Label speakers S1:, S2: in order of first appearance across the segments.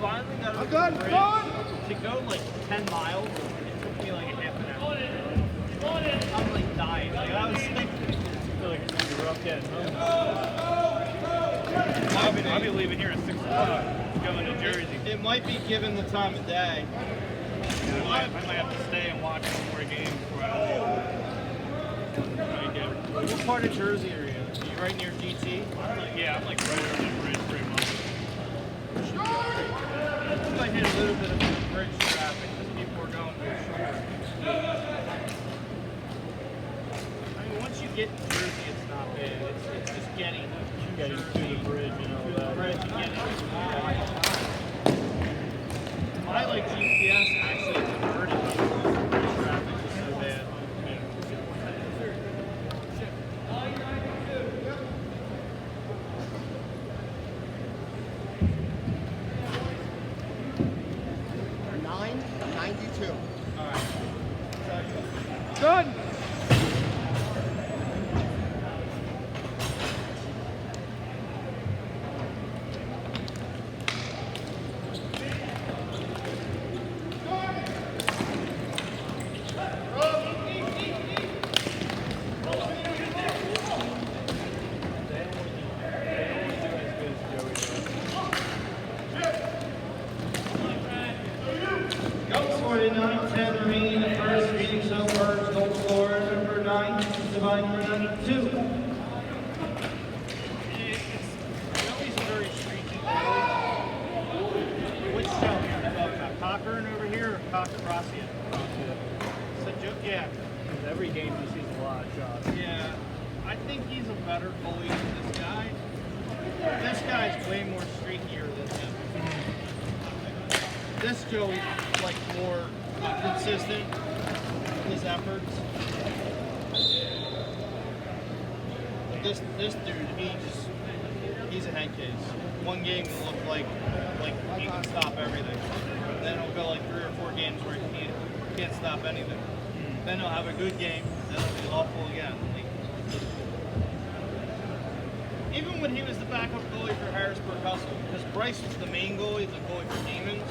S1: finally got over the bridge. To go like 10 miles, it took me like a half an hour. I'm like dying. Like I was thinking. I feel like it's gonna be rough getting home. I'll be leaving here at 6 o'clock, going to Jersey.
S2: It might be given the time of day.
S1: I might have to stay and watch one more game before I leave.
S2: What part of Jersey are you? Are you right near GT?
S1: Yeah, I'm like right over the bridge pretty much.
S2: I hit a little bit of bridge traffic because people are going through shore. I mean, once you get to Jersey, it's not bad. It's just getting to the bridge and all that. I like GPS actually converted me. Bridge traffic is so bad.
S3: Good.
S2: Go 49-10 remaining in the first. Phoenixville Purge goal scorer number 9, divided by 92.
S1: Joey's a very streaky goalie. Which Joey are you talking about? Cochran over here or Cochran? So, yeah.
S3: Every game he sees a lot of shots.
S2: Yeah, I think he's a better goalie than this guy. This guy's way more streakier than him. This Joey's like more consistent in his efforts. This dude, he's a head case. One game will look like he can stop everything. Then he'll go like 3 or 4 games where he can't stop anything. Then he'll have a good game, then he'll be awful again. Even when he was the backup goalie for Harrisburg Hustle, because Bryce was the main goalie, the goalie for Demons.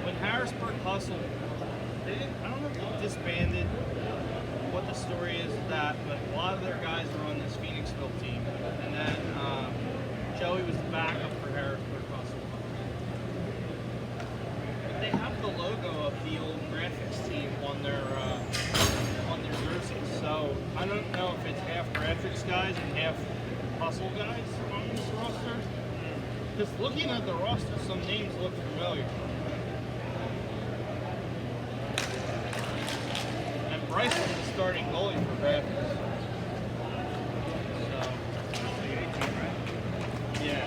S2: When Harrisburg Hustle, I don't know if they disbanded, what the story is of that, but a lot of their guys were on this Phoenixville team. And then Joey was the backup for Harrisburg Hustle. But they have the logo of the old graphics team on their jerseys. So I don't know if it's half graphics guys and half hustle guys on this roster. Because looking at the roster, some names look familiar. And Bryce is the starting goalie for graphics. So, yeah.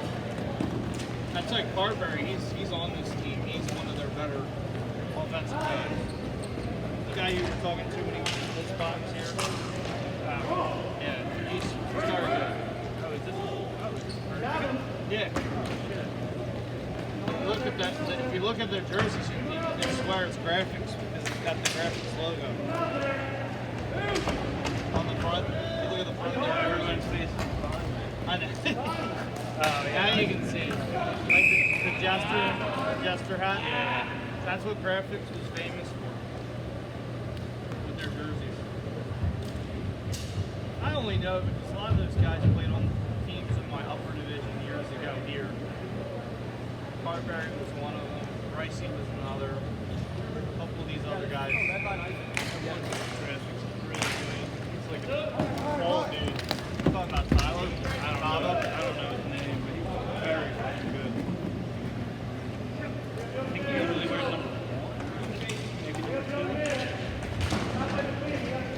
S2: That's like Carberry. He's on this team. He's one of their better offensive guys. The guy you were talking to when he was in this box here. Yeah, he's very good.
S1: Oh, is this?
S2: Yeah. Look at that. If you look at their jerseys, you swear it's graphics because it's got the graphics logo on the front. You look at the front of their jerseys. I know.
S1: Oh, yeah.
S2: Now you can see it. Like the jester hat.
S1: Yeah.
S2: That's what graphics was famous for. With their jerseys. I only know because a lot of those guys played on teams in my upper division years ago here. Carberry was one of them. Ricey was another. A couple of these other guys. Graphics is really good. It's like a tall dude. I'm talking about Tyler. I don't know his name, but he's very fucking good. I think he usually wears number 1. Maybe number 2.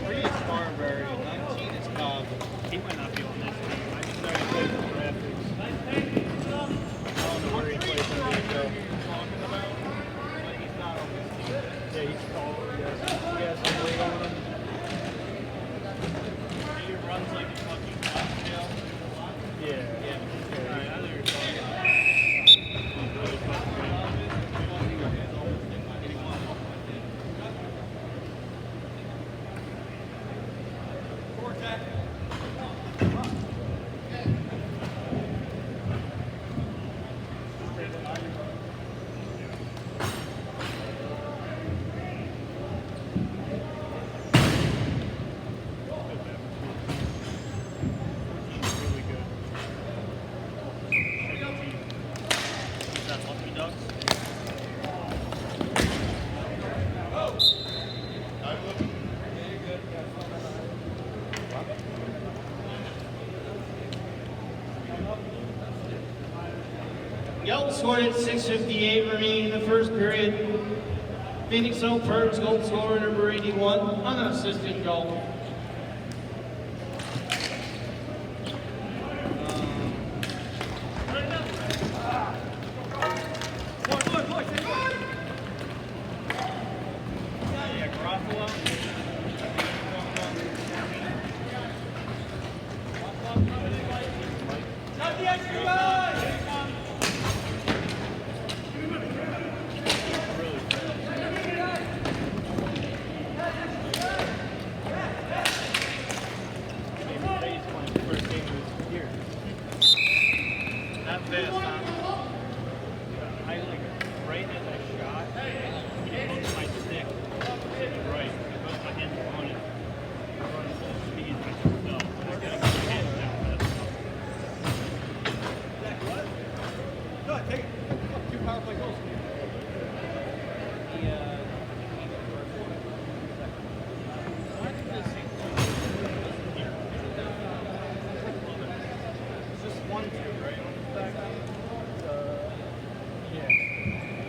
S2: 3 is Carberry. 19 is Cobb.
S1: He might not be on this team. I just know he plays for graphics. I don't know where he plays on the show.
S2: Talking about, but he's not on this team.
S1: Yeah, he's tall. He has some weight on him.
S2: He runs like a fucking cocktail. scored at 6:58 remaining in the first period. Phoenixville Purge goal scorer number 81, unassisted goal.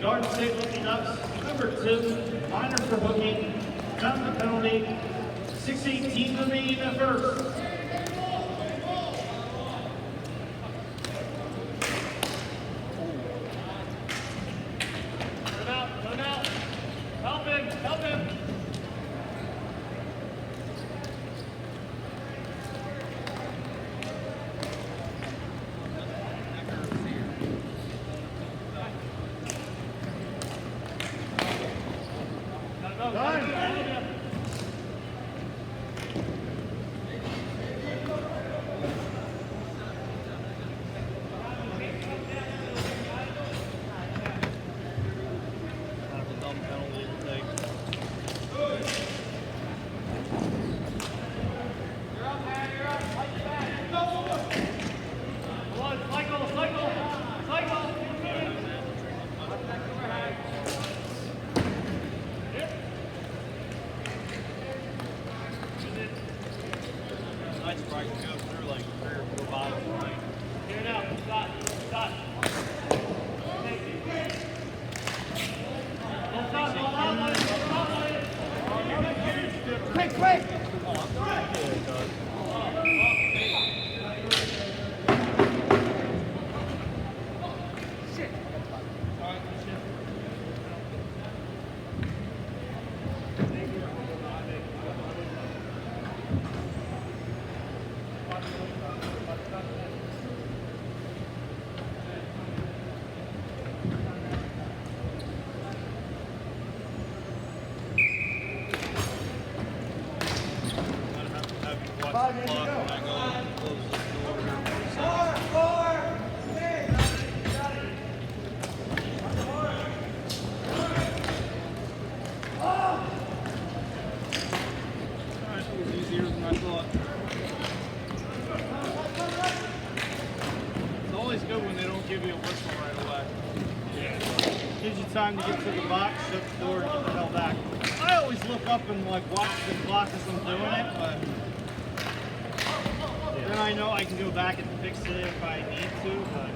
S2: Garden State looking up, number 2, minor for hooking, done the penalty, 6:18 remaining in the first.
S3: Let him out. Help him.
S2: Gives you time to get to the box, shut the door, and get the hell back. I always look up and like watch the clock as I'm doing it, but then I know I can go back and fix it if I need to. But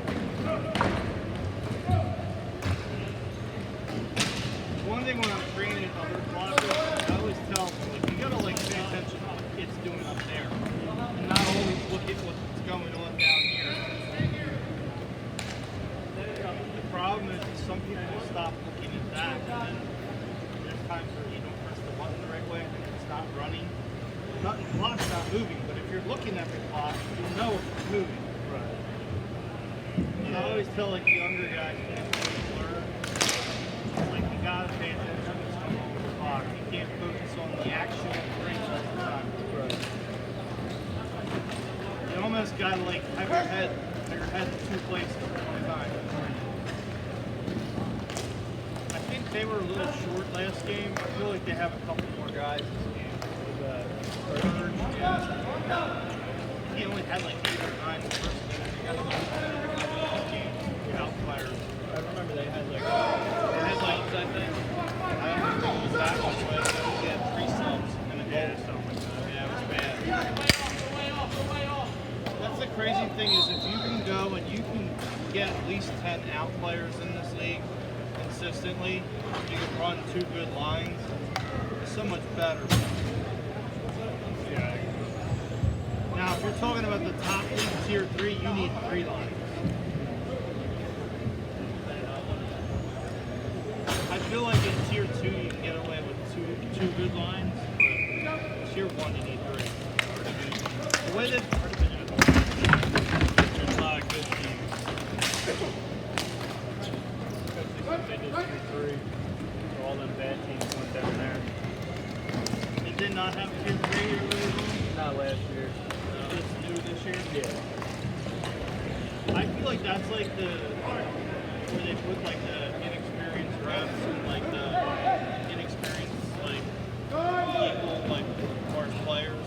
S2: one thing when I'm training other blockers, I always tell them, like, you gotta like pay attention to what the kid's doing up there, and not always look at what's going on down here. The problem is that some people will stop looking at that, and then there's times where you don't press the button the right way, and it's not running. The clock's not moving, but if you're looking at the clock, you know if it's moving.
S3: Right.
S2: And I always tell like younger guys when they learn, like you gotta pay attention to what's going on with the clock. You can't focus on the action of the race all the time.
S3: Right.
S2: You almost gotta like have your head in two places at one time. I think they were a little short last game. I feel like they have a couple more guys this game. Purge, yeah. He only had like 8 or 9 in the first game. He got this game. Outfires.
S3: I remember they had like
S2: Headlights, I think. I don't think it was that much, but he had 3 subs and a goal.
S3: something like that.
S2: Yeah, it was bad. That's the crazy thing is if you can go and you can get at least 10 out players in this league consistently, you can run 2 good lines. It's so much better.
S1: Yeah.
S2: Now, if you're talking about the top league, tier 3, you need 3 lines. I feel like in tier 2, you can get away with two good lines, but tier 1, you need 3. The way that
S1: There's a lot of good teams. They did 2-3. So all them bad teams went down there.
S2: it did not have tier 3 here really long.
S1: Not last year.
S2: It's new this year.
S1: Yeah.
S2: I feel like that's like where they put like the inexperienced reps and like the inexperienced like equal like large players.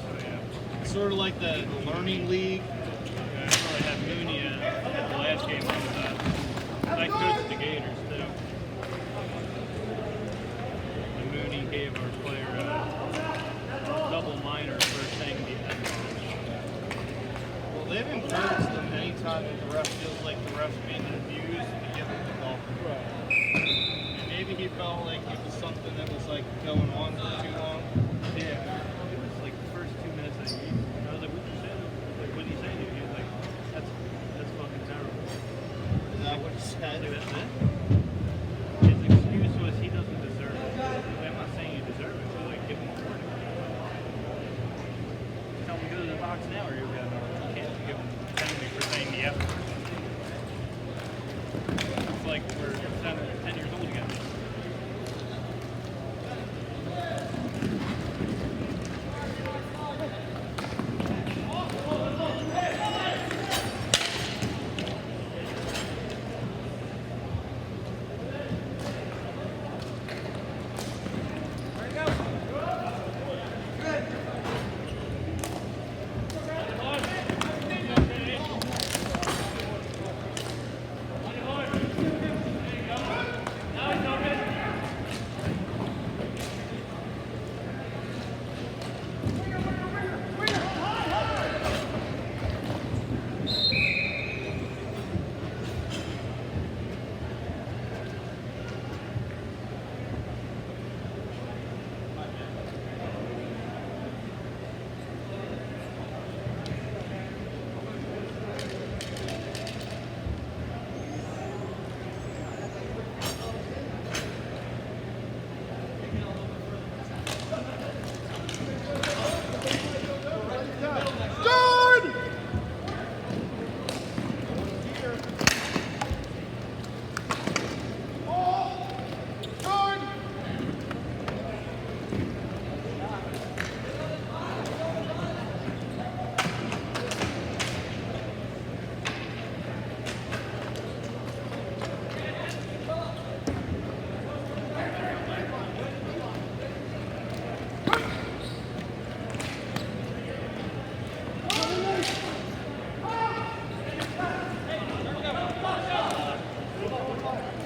S2: Sort of like the learning league.
S1: Yeah, I probably had Mooney at the last game I was at. I coached the Gators too. And Mooney gave our player a double minor for saying the N-word.
S2: Well, they've encouraged them anytime that the ref feels like the ref's being abused to give them the ball. And maybe he felt like it was something that was like going on for too long.
S1: Yeah. It was like the first 2 minutes of the game. I was like, what you saying? Like, what did he say to you? He was like, that's fucking terrible.
S2: Is that what he said?
S1: Like, that's it? His excuse was he doesn't deserve it. I'm not saying you deserve it, but like, give him a warning. Tell him to go to the box now or you'll get another. You can't give him a penalty for saying the F word. It's like we're 10 years old again.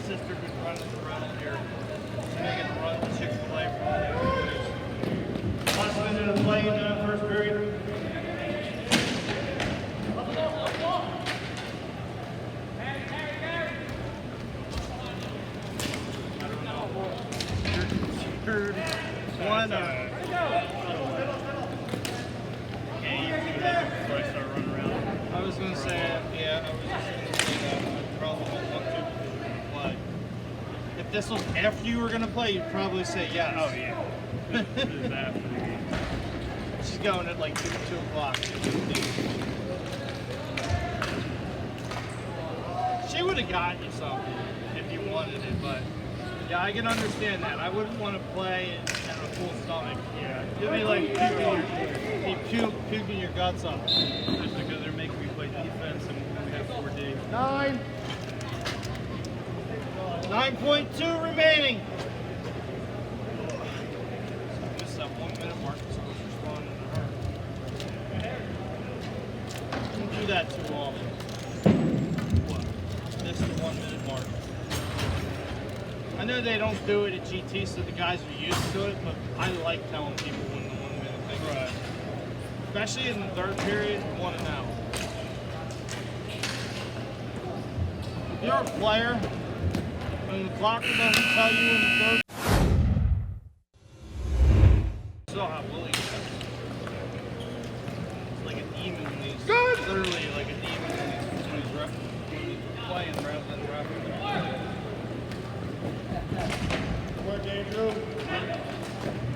S2: Sister was running around here, making a run to Chick-fil-A for all the husband in a play in the first period. I don't know. Third one.
S1: Before I start running around.
S2: I was going to say, yeah, I was just going to say that. I probably won't want to play. If this was after you were going to play, you'd probably say yes.
S1: Oh yeah. This is after the game.
S2: She's going at like 2 o'clock. She would have gotten you something if you wanted it, but yeah, I can understand that. I wouldn't want to play at a full stomach.
S1: Yeah.
S2: You'd be like puking your guts up.
S1: Just because they're making me play defense and we have 4D.
S2: 9.2 remaining. Just that 1 minute mark. So let's respond in a hurry. Don't do that too often. What? This is the 1 minute mark. I know they don't do it at GT, so the guys are used to it, but I like telling people when the 1 minute thing is.
S1: Right.
S2: Especially in the third period, you want to know. you're a player, and the clock doesn't tell you when to throw. Saw how Willie is. It's like a demon when he's literally like a demon when he's playing rather than rapping.
S3: Work, Andrew.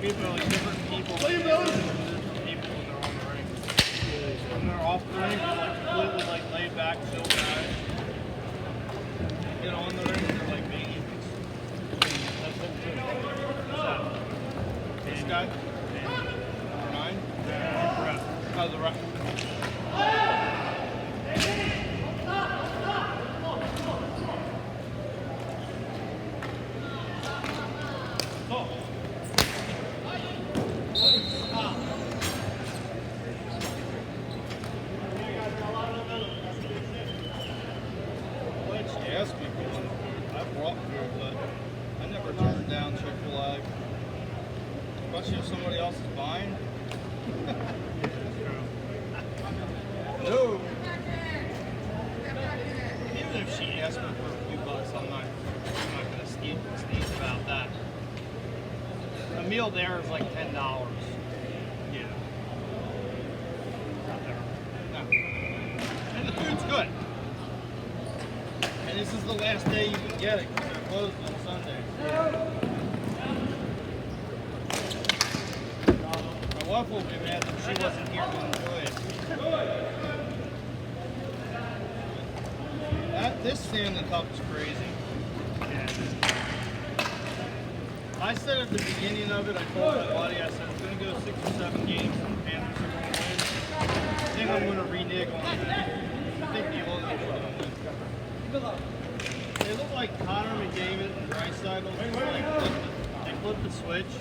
S2: People are like different people. Different people when they're on the ring. When they're off the ring, they're like completely like laid back, chill guys. Get on the ring, they're like maniacs. That's him too. This guy? Number 9? Oh, the ref. Ask people. I brought food, but I never turned down Chick-fil-A. Especially if somebody else is buying. No. Even if she asked me for a few bucks, I'm not gonna sneeze about that. A meal there is like $10. Yeah. Not there. No. And the food's good. And this is the last day you can get it because they're closed on Sunday. My wife will be mad that she wasn't here to enjoy it. This Stanley Cup is crazy. I said at the beginning of it, I told my buddy, I said it's going to go 6 or 7 games and the Panthers are going to win. I think I'm going to renege on that. I think the Oilers are going to win. They look like Connor McDavid and Draisaitl. They flipped the switch,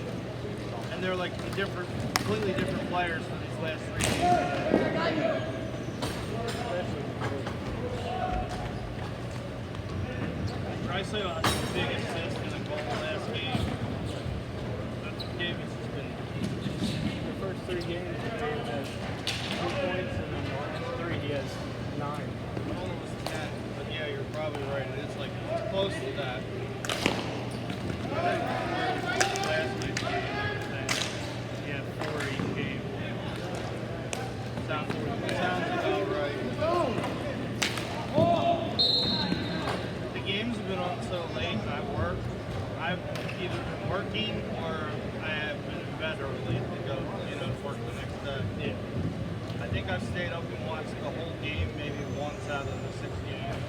S2: and they're like completely different players for these last 3 games. Draisaitl had the big assist in a goal last game. McDavid's has been
S3: The first 3 games, Dave has 2 points, and then the last 3 he has 9.
S2: One was 10, but yeah, you're probably right. It's like close to that. Last night's game, he had 4 each game. Sounds about right. The games have been on so late, and I've either been working or I have been in bed early to go, work the next day. Yeah. I think I've stayed up and watched the whole game maybe once out of the 6 games.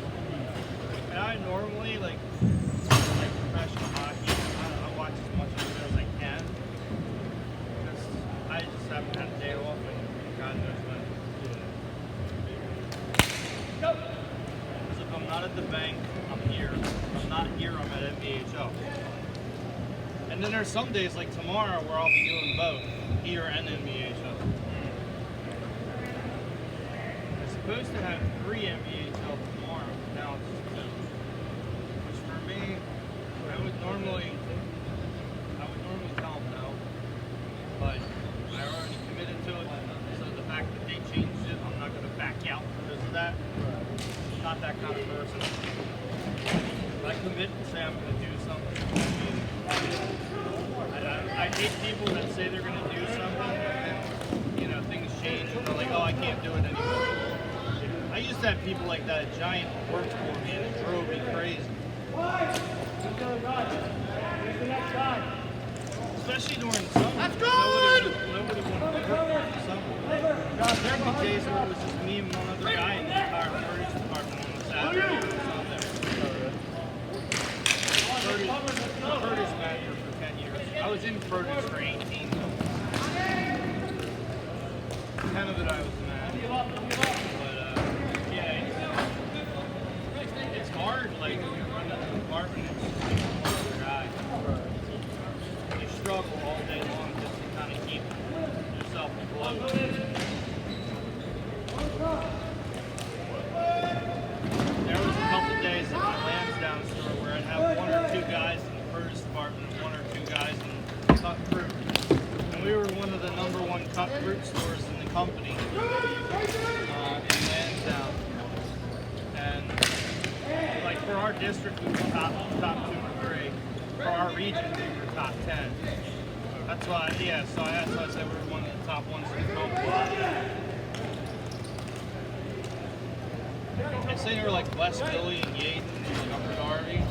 S2: And I normally, like professional hockey, I watch as much of it as I can. Because I just haven't had a day off and God knows when. Because if I'm not at the bank, I'm here. If I'm not here, I'm at NBHL. And then there's some days like tomorrow where I'll be doing both, here and NBHL. Supposed to have 3 NBHL tomorrow, but now it's just 2. Which for me, I would normally tell them no, but I already committed to it, so the fact that they changed it, I'm not going to back out because of that. I'm not that kind of person. If I commit and say I'm going to do something, I hate people that say they're going to do something, and things change, and they're like, oh, I can't do it anymore. I used to have people like that at Giant work for me, and it drove me crazy. Especially during the summer. That's good! Nobody wanted to work during the summer. There would be days where it was just me and one other guy in the entire Purge department on the Saturday or Sunday. Purge manager for 10 years. I was in Purge for 18. 10 of it I was mad. It's hard, like, when you're running the department, it's another guy. You struggle all day long just to kind of keep yourself afloat. There was a couple days at my Lansdowne store where I'd have 1 or 2 guys in the produce department and 1 or 2 guys in cut fruit. And we were one of the #1 cut fruit stores in the company in Lansdowne. And like for district, we were top 2 or 3. For our region, we were top 10. That's why, yeah, so that's why I said we were one of the top ones in the country. I say they were like West Philly and Yaden and Upper Darby.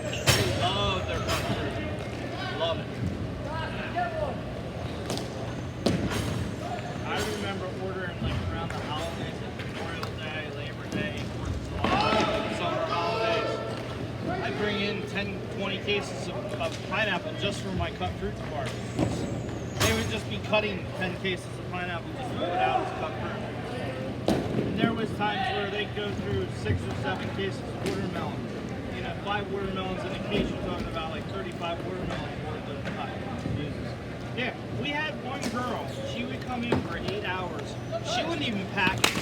S2: They love their country. Love it. I remember ordering like around the holidays, like Memorial Day, Labor Day, 4th of July, summer holidays. I bring in 10, 20 cases of pineapple just for my cut fruit department. They would just be cutting 10 cases of pineapple just to put it out as cut fruit. And there was times where they'd go through 6 or 7 cases of watermelon. You know, 5 watermelons in a case, you're talking about like 35 watermelons worth of cut. Yeah, we had one girl, she would come in for 8 hours. She wouldn't even pack it.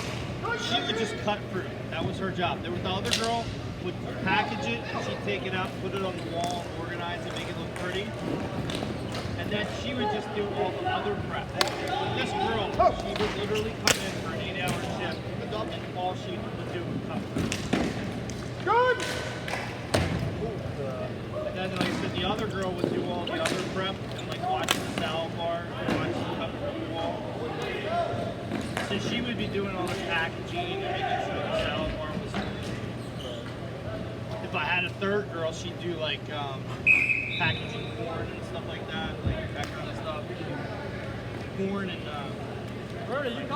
S2: She would just cut fruit. That was her job. There was the other girl would package it, and she'd take it out, put it on the wall, organize it, make it look pretty. And then she would just do all the other prep. This girl, she would literally come in for an 8-hour shift, and all she would do was cut fruit. Good! And then, like I said, the other girl would do all the other prep, and like watch the salad bar, watch the cut fruit wall. So she would be doing all the packaging and making sure the salad bar was. If I had a third girl, she'd do like packaging corn and stuff like that kind of stuff. Corn and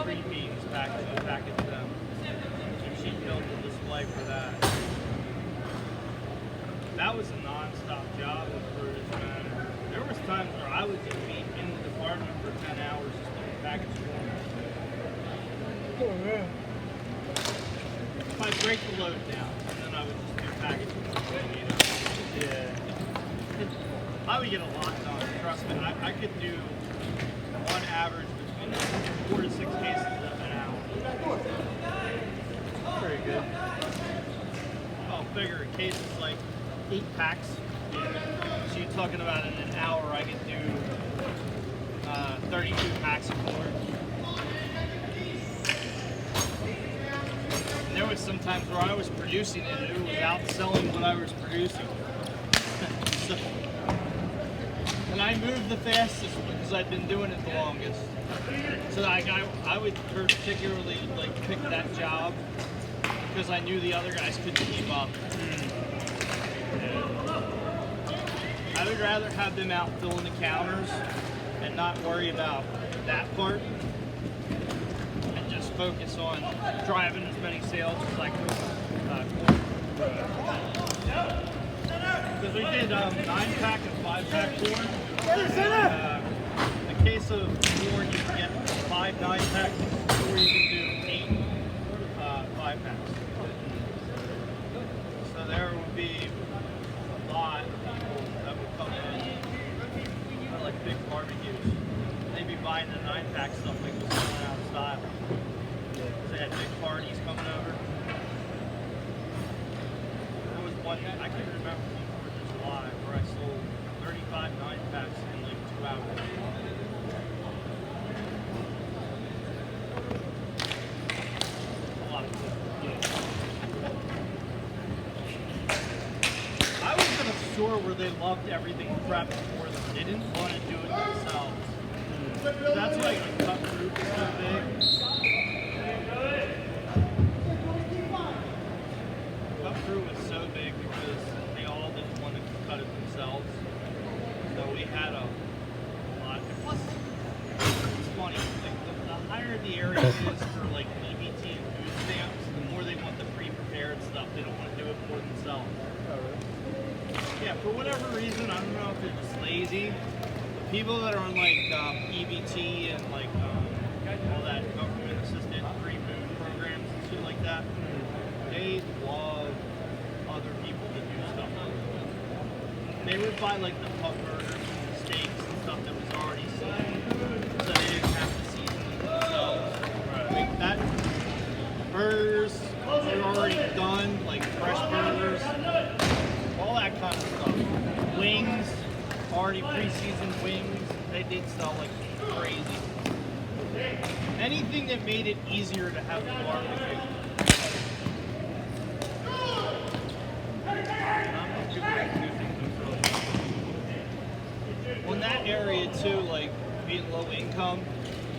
S2: green beans, package them. And she'd build the display for that. That was a non-stop job with Purge, man. There was times where I would just be in the department for 10 hours just doing package corn.
S3: Oh, man.
S2: If I break the load down, and then I would just do packaging for 8 hours. Yeah. I would get a lot done, trust me. I could do on average between 4 to 6 cases an hour.
S3: Pretty good.
S2: I'll figure a case is like 8 packs. So you're talking about in an hour I could do 32 packs of corn. And there was some times where I was producing it and it was outselling what I was producing. So, and I moved the fastest because I'd been doing it the longest. So I would particularly like pick that job because I knew the other guys couldn't keep up. I would rather have them out filling the counters and not worry about that part and just focus on driving as many sales as I could. Because we did 9-pack and 5-pack corn. A case of corn, you can get 5 9-packs, or you can do 8 5-packs. So there would be a lot of people that would come in for like big barbecues. They'd be buying the 9-pack stuff like it was going out of style. Because they had big parties coming over. There was one, I can remember one 4th of July where I sold 35 9-packs in like 2 hours. A lot of food. I was in a store where they loved everything prepped for them. They didn't want to do it themselves. That's why the cut fruit is so big. Cut fruit was so big because they all didn't want to cut it themselves. So we had a lot. And plus, it's funny. Like, the higher the area is for like EBT and food stamps, the more they want the pre-prepared stuff. They don't want to do it for themselves. Yeah, for whatever reason, I don't know if they're just lazy. The people that are on like EBT and like all that government assisted free food programs and shit like that, they love other people to do stuff for them. They would buy like the pup burgers and the steaks and stuff that was already seasoned, so they didn't have to season them themselves. Like that burgers, they're already done, like fresh burgers. All that kind of stuff. Wings, already pre-seasoned wings. They did sell like crazy. Anything that made it easier to have a barbecue. area too, like being low income,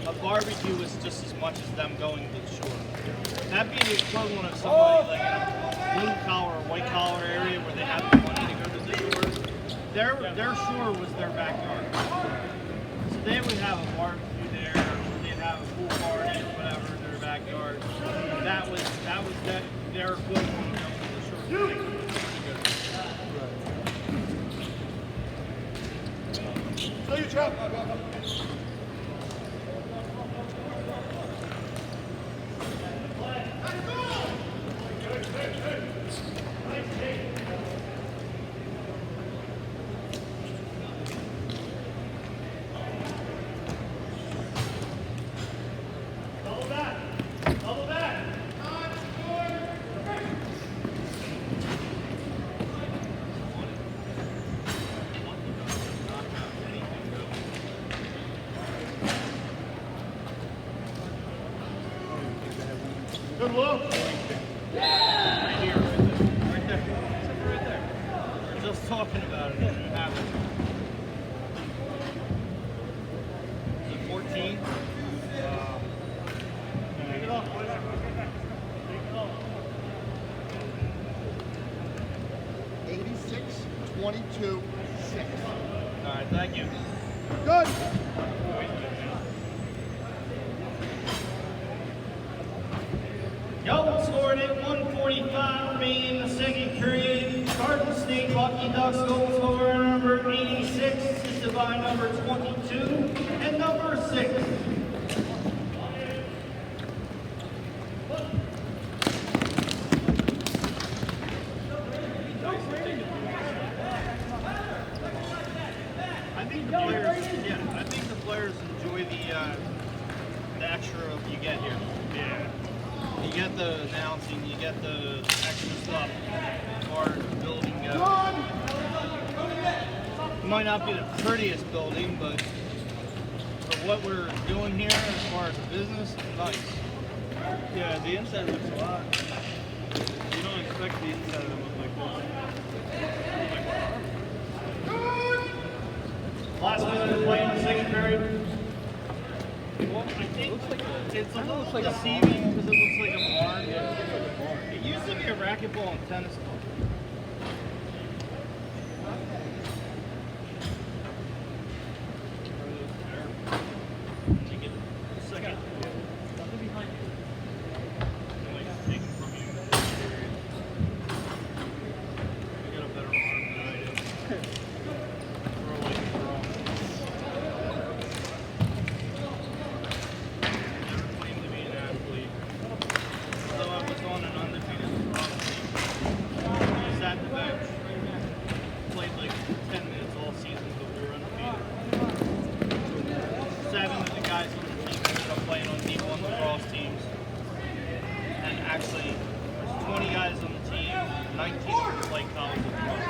S2: a barbecue is just as much as them going to the shore. That'd be the equivalent of somebody like in a blue collar or white collar area where they have the money to go to the shore. Their shore was their backyard. So they would have a barbecue there, they'd have a pool party or whatever in their backyard. That was their equivalent of going to the shore.
S4: Show your trap. Good look.
S2: Right here, right there. Except for right there. We were just talking about it. It didn't happen. Is it 14?
S3: Take it off, boys. Take it off.
S4: 86-22-6.
S2: All right, thank you.
S4: Good.
S2: Y'all scored at 1:45 remaining in the second period. Garden State Lucky Ducks goal scorer number 86, assisted by number 22 and number 6. I think the players enjoy the extra you get here.
S3: Yeah.
S2: You get the announcing, you get the extra stuff as far as the building goes. It might not be the prettiest building, but for what we're doing here as far as the business, it's nice.
S3: Yeah, the inside looks a lot. You don't expect the inside to look like this.
S2: Last minute of play in the second period. Well, I think it's a little deceiving because it looks like a barn. It used to be a racquetball and tennis court. Take it a second. Nothing behind you. Taken from you. You got a better arm than I do. Throw like a throw. Never claimed to be an athlete. Although I was on an undefeated lacrosse team. Sat the bench. Played like 10 minutes all season, but we were undefeated. 7 of the guys on the team ended up playing on D1 lacrosse teams. And actually, there's 20 guys on the team, 19 of them play college lacrosse.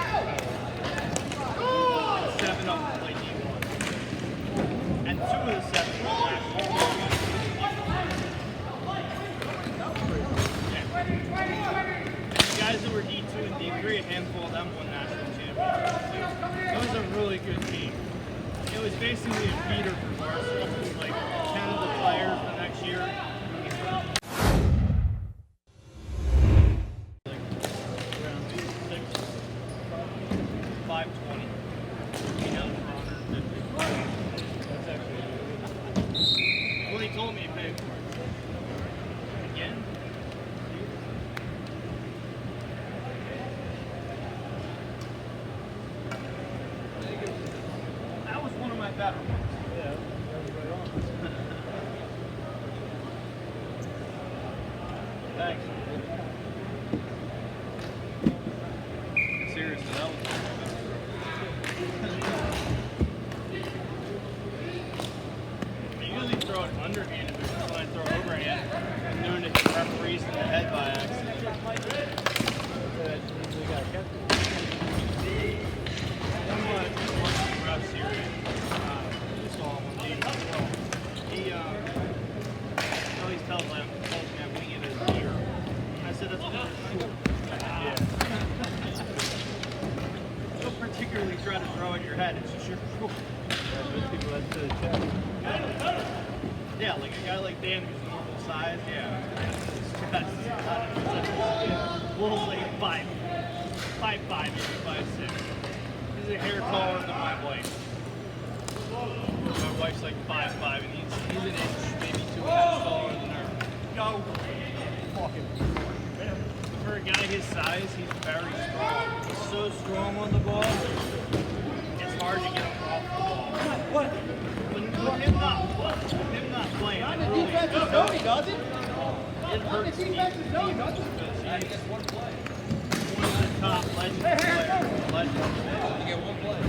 S2: 7 of them play D1. And 2 of the 7 were national champions. The guys that were D2 and D3, a handful of them won national championships too. It was a really good team. It was basically a feeder for varsity. It was like 10 of the players the next year. Like around 6, 520. You know, for 150.
S3: That's actually
S2: Well, he told me he paid for it. Again? That was one of my better ones.
S3: yeah, that was right on.
S2: Thanks. Seriously, that was one of my better I usually throw it underhanded, but when I throw overhand, I'm doing it to referees in the head by accident.
S3: We got kept it.
S2: One of the refs here, saw him on he always tells me I'm winging it as a deer. I said, particularly try to throw at your head. It's just your
S3: Those people that to the chest.
S2: yeah, like a guy like Dan who's normal size. Yeah. Will's like 5'5", maybe 5'6". He's a hair taller than my wife. My wife's like 5'5", and he's an inch, maybe 2 inches taller than her. Go. Fucking. For a guy his size, he's very strong. He's so strong on the ball, it's hard to get him off the ball.
S1: What?
S2: With him not playing,
S1: On
S2: it
S1: the
S2: really
S1: defensive zone, he doesn't.
S2: it
S1: On the
S2: hurts me.
S1: defensive zone, he doesn't.
S2: Because he's one of the top legend players.
S5: You get one play.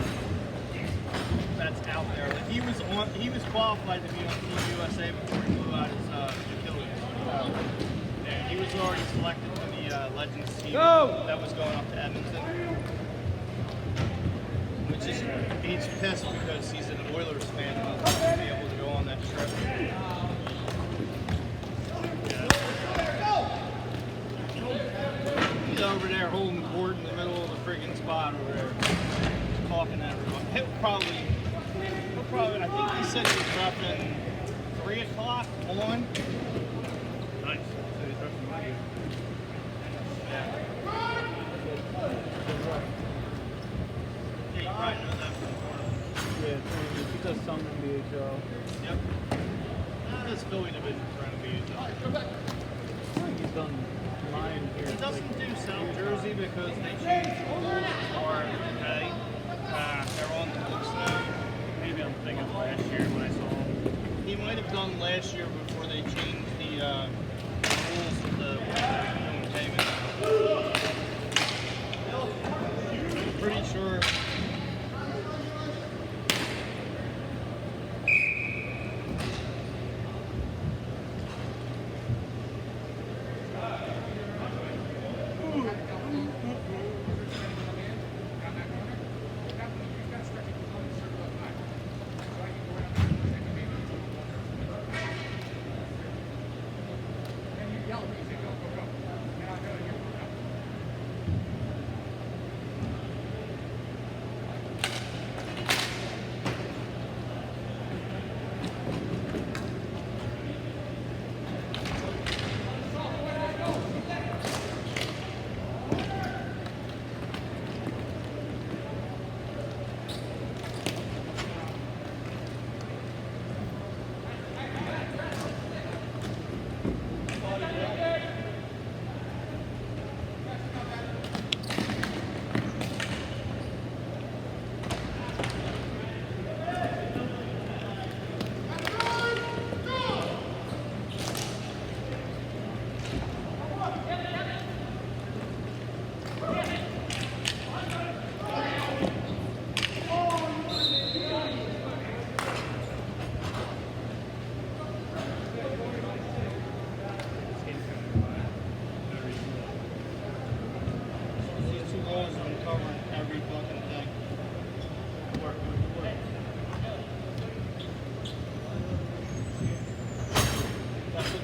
S2: That's out there. Like he was qualified to be on Team USA before he blew out his Achilles. And he was already selected for the Legends team that was going up to Edmonton. Which is, he's pissed because he's an Oilers fan and he'll not be able to go on that trip. He's over there holding the board in the middle of the friggin' spot over there, talking to everyone. He'll probably, I think he said he was roughing 3 o'clock on. Nice. Yeah. Yeah, you probably know that from before.
S3: Yeah, he does some NBHL.
S2: Yep. This Philly division for NBHL.
S3: I think he's done mine here.
S2: He doesn't do South Jersey because they changed the rules as far as the pay. They're on the books now.
S1: Maybe I'm thinking last year when I saw him.
S2: He might have done last year before they changed the rules of the minimum payment. I'm pretty sure.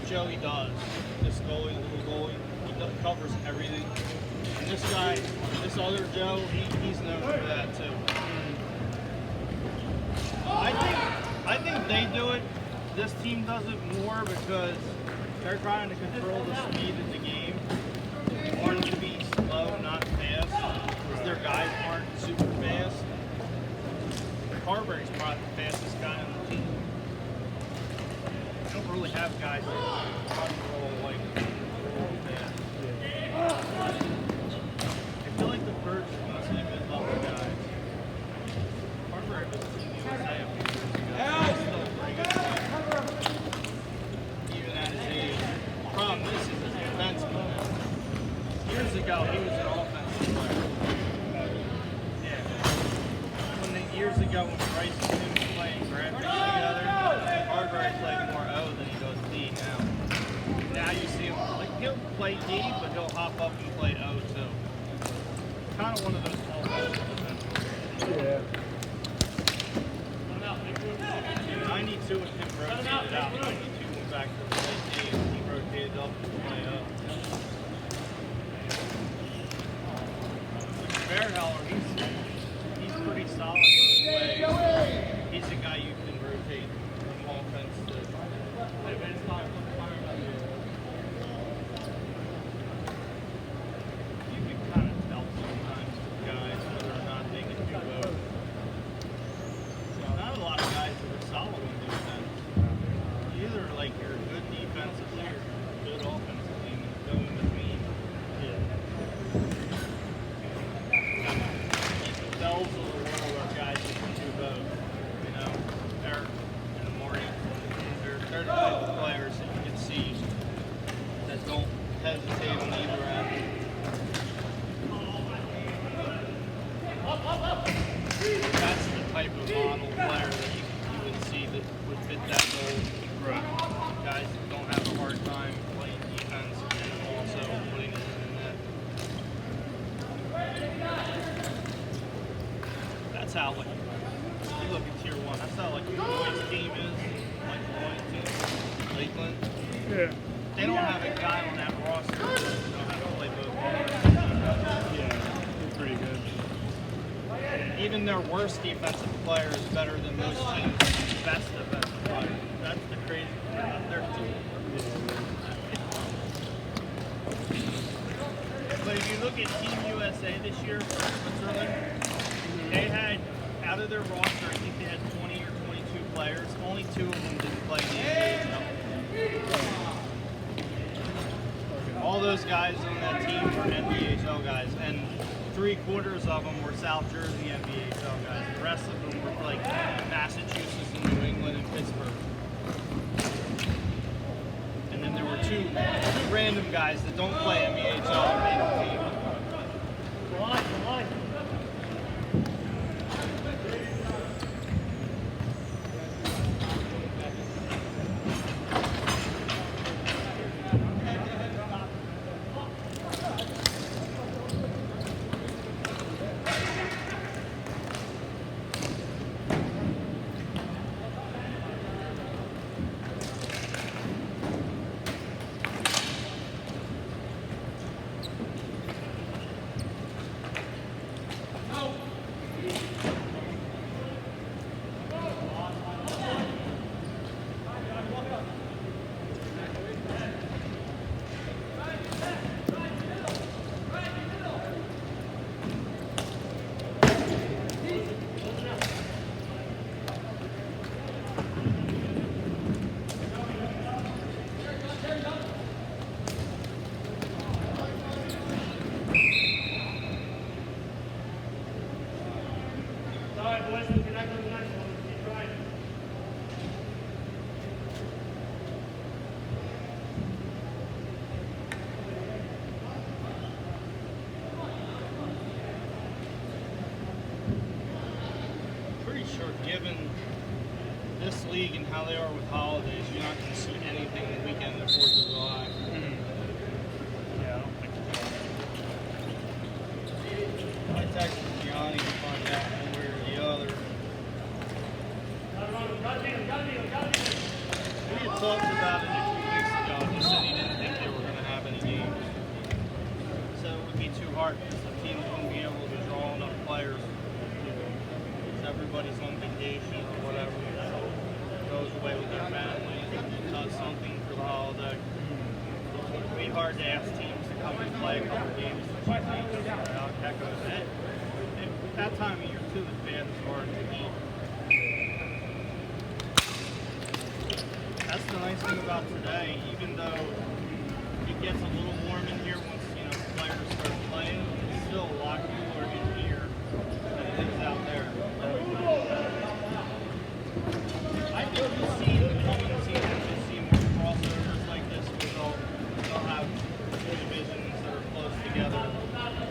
S2: Joey does. This goalie, little goalie, he covers everything. And this guy, this other Joe, he's known for that too. I think they do it. This team does it more because they're trying to control the speed of the game. They want it to be slow, not fast. Because their guys aren't super fast. Carberry's probably the fastest guy on the team. They don't really have guys that run roll like fast. I feel like the Purge is mostly mid-level guys. Carberry was Team USA a few years ago. He's still a pretty good player. Even at his age. The problem is he's a defenseman now. Years ago, he was an offensive player. Yeah. Years ago when Bryce and him were playing graphics together, Carberry played more O than he does D now. Now you see him, like he'll play D, but he'll hop up and play O too. Kind of one of those all-offensive defensemen.
S3: Yeah.
S2: 92 and him rotated out. 92 went back to play D and he rotated up to play O. Bearhauer, he's solid both ways. He's a guy you can rotate from offense to. You can kind of tell sometimes with guys whether or not they can do both. Not a lot of guys that are solid on defense. Either like you're good defensively or good offensively and you go in between. The bells of the world are guys that can do both. You know, Eric and Amari, they're the type of players that you can see that don't hesitate on either end. That's the type of model player that you would see that would fit that mold. Right. Guys that don't have a hard time playing defense and also putting it in the net. That's how, like, you look at tier 1. That's how, like, the Lloyd's team is, like Lloyd's team, Lakeland.
S3: Yeah.
S2: They don't have a guy on that roster that know how to play both offense.
S3: Yeah, they're pretty good.
S2: Even their worst defensive player is better than most teams' best defensive player. That's the crazy thing about their team. But if you look at Team USA this year for Switzerland, they had, out of their roster, I think they had 20 or 22 players. Only 2 of them didn't play in the NBHL. All those guys on that team were NBHL guys, and 3/4 of them were South Jersey NBHL guys. The rest of them were like Massachusetts and New England and Pittsburgh. And then there were two random guys that don't play NBHL and made the team.
S1: Come on.
S2: Given this league and how they are with holidays, you're not going to see anything the weekend of 4th of July.
S3: Yeah, I don't think so.
S2: I texted Gianni to find out one way or the other. We had talked about it a few weeks ago. He said he didn't think they were going to have any games. So it would be too hard because the teams wouldn't be able to draw enough players. Everybody's on vacation or whatever, so goes away with their families and does something for the holiday. It would be hard to ask teams to come and play a couple games for 2 weeks. That goes in. That time of year too is bad as far as the heat. That's the nice thing about today, even though it gets a little warm in here once players start playing, it's still a lot cooler in here than it is out there. I think you'll see in the coming season, you'll see more crossovers like this where they'll have two divisions that are close together,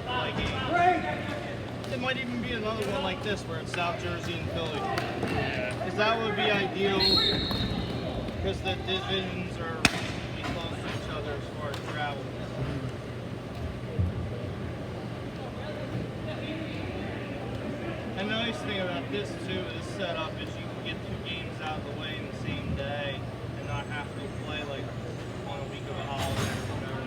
S2: play games. It might even be another one like this where it's South Jersey and Philly. Because that would be ideal because the divisions are reasonably close to each other as far as travel. And the nice thing about this too, this setup, is you can get 2 games out of the way in the same day and not have to play like on a week of a holiday or whatever.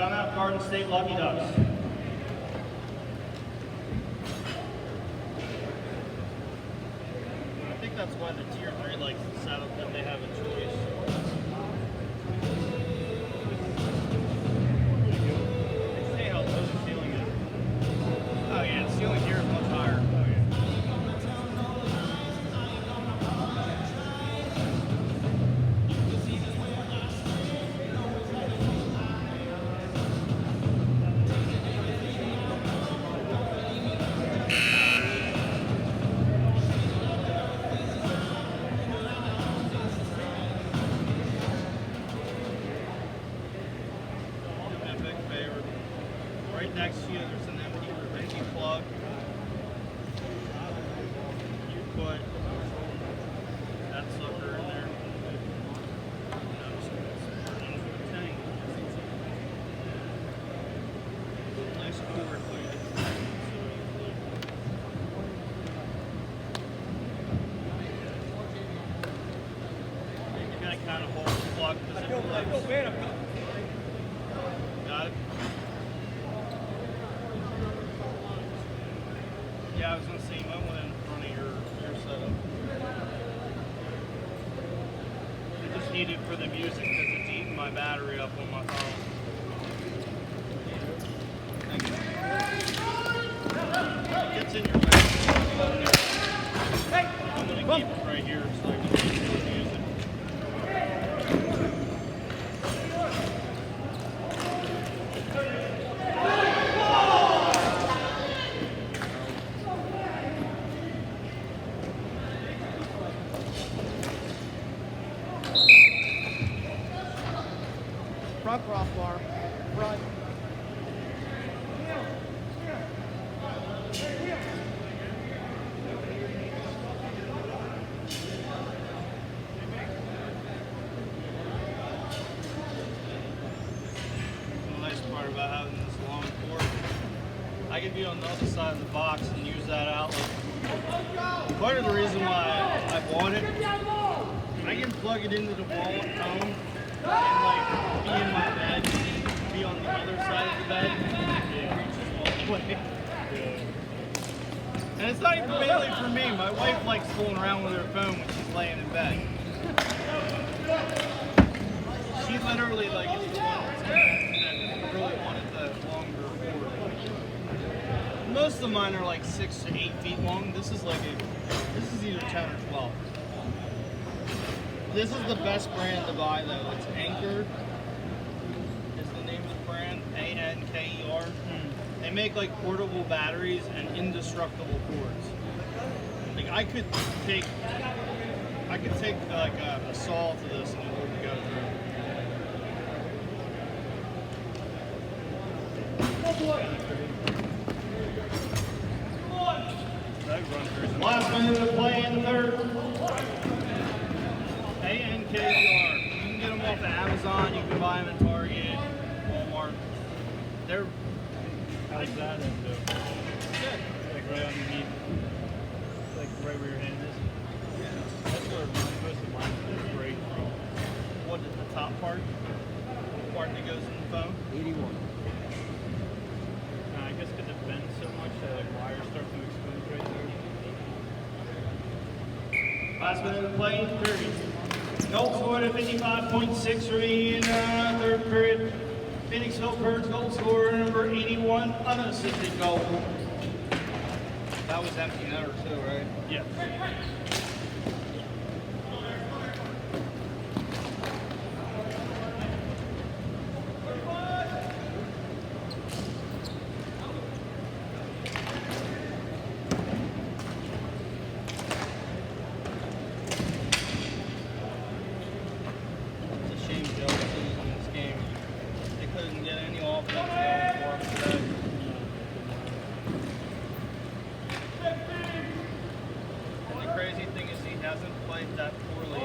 S2: Timeout, Garden State Lucky Ducks. I think that's why the tier 3 likes the setup, that they have a choice. See how low the ceiling is. Oh yeah, the ceiling here is much higher. Next to you, there's an empty plug. You put that sucker in there. Nice cord. You gotta kind of hold the plug because it flips. Got it? Yeah, I was going to say, you might want it in front of your setup. I just need it for the music because it's eating my battery up on my phone. Thank you. It gets in your way. I'm going to keep it right here so I can listen to the music.
S4: Front crossbar. Front.
S2: The nice part about having this long cord, I can be on the other side of the box and use that outlet. Part of the reason why I bought it, I can plug it into the wall at home and like be in my bed, be on the other side of the bed, and reach all the way. And it's not even mainly for me. My wife likes fooling around with her phone when she's laying in bed. She literally like is the one that really wanted the longer cord. Most of mine are like 6 to 8 feet long. This is either 10 or 12. This is the best brand to buy though. It's Anchor. Is the name of the brand. A-N-K-E-R. They make like portable batteries and indestructible cords. Like I could take like a saw to this and it wouldn't go through. Last minute of play in the third. A-N-K-E-R. You can get them off of Amazon. You can buy them in Target, Walmart. They're
S3: How's that end up?
S2: good.
S3: Like right underneath, like right where your hand is? That's where most of mine is right from.
S2: What is the top part? The part that goes in the phone?
S4: 81.
S3: I guess because it bends so much that like wires start to expose right there.
S2: Last minute of play in the period. Goal scored at 55.6 remaining in third period. Phoenixville Purge goal scorer number 81, unassisted goal. That was empty netter too, right?
S3: Yeah.
S2: It's a shame Joe was losing this game. They couldn't get any offense going for him today. And the crazy thing is he hasn't played that poorly